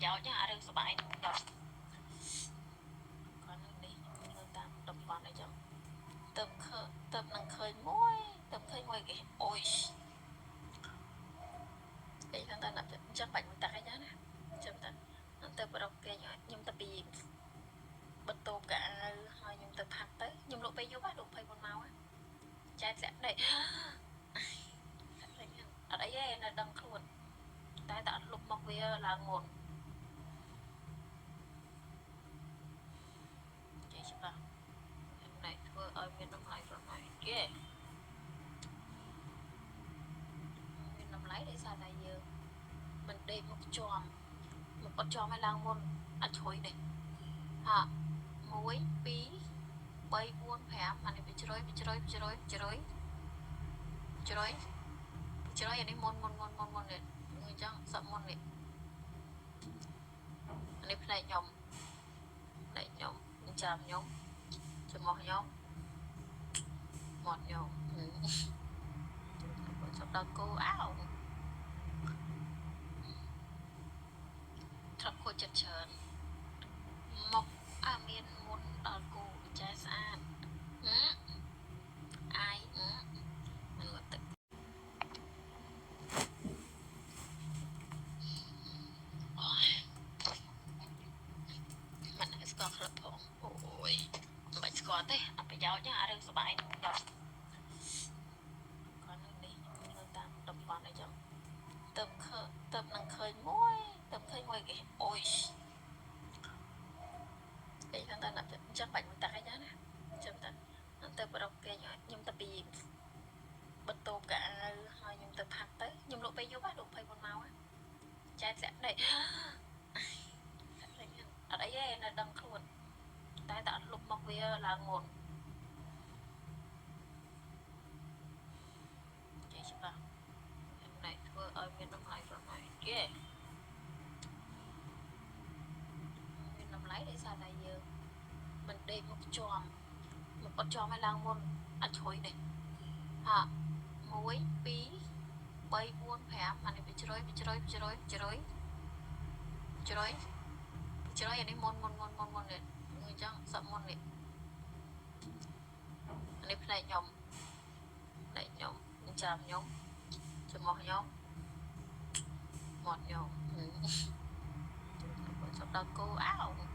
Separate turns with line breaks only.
យោជន៍អារឿងសបាយដល់គាត់នេះនៅតាមតំបន់អីចឹងទៅនឹងឃើញមួយគេអូយគេថាតែចឹងបាច់មួយតាក់អីចឹងណាចឹងទៅប្រកគេខ្ញុំទៅពីបន្ទោកៅហើយខ្ញុំទៅផាត់ទៅខ្ញុំលក់ពេលយប់លក់24ម៉ោងចែកស្លាក់ដេកអត់អីទេនៅដឹងខ្លួនតែអត់លុបមកវាឡើងមុនចេះច្បាស់ណែធ្វើឲ្យមានតម្លៃប្រហែលគេមានតម្លៃដោយសារតែយើងមិនដេកមកជាប់មកអត់ជាប់ឲ្យឡើងមុនអត់ជ្រុយទេហា1 2 3 4 5អានេះវាជ្រុយអានេះមុននេះអញ្ចឹងសក់មុននេះអានេះផ្នែកខ្ញុំចាំខ្ញុំចំមកខ្ញុំមាត់ខ្ញុំចាប់ដល់គោអោត្រប់គួរចិត្តច្រើនមកមានមុនដល់គោចាស្អាតអាយមិនមកទឹកមិនស្គាល់ក្លឹបផងអូយមិនបាច់ស្គាល់ទេអត់ប្រយោជន៍ទេអារឿងសបាយដល់គាត់នេះនៅតាមតំបន់អីចឹងទៅនឹងឃើញមួយគេអូយគេថាតែចឹងបាច់មួយតាក់អីចឹងណាចឹងទៅប្រកគេខ្ញុំទៅពីបន្ទោកៅហើយខ្ញុំទៅផាត់ទៅខ្ញុំលក់ពេលយប់លក់24ម៉ោងចែកស្លាក់ដេកអត់អីទេនៅដឹងខ្លួនតែអត់លុបមកវាឡើងមុនចេះច្បាស់ណែធ្វើឲ្យមានតម្លៃប្រហែលគេមានតម្លៃដោយសារតែយើងមិនដេកមកជាប់មកអត់ជាប់ឲ្យឡើងមុនអត់ជ្រុយទេហា1 2 3 4 5អានេះវាជ្រុយអានេះមុននេះអញ្ចឹងសក់មុននេះអានេះផ្នែកខ្ញុំចាំខ្ញុំចំមកខ្ញុំមាត់ខ្ញុំចាប់ដល់គោអោ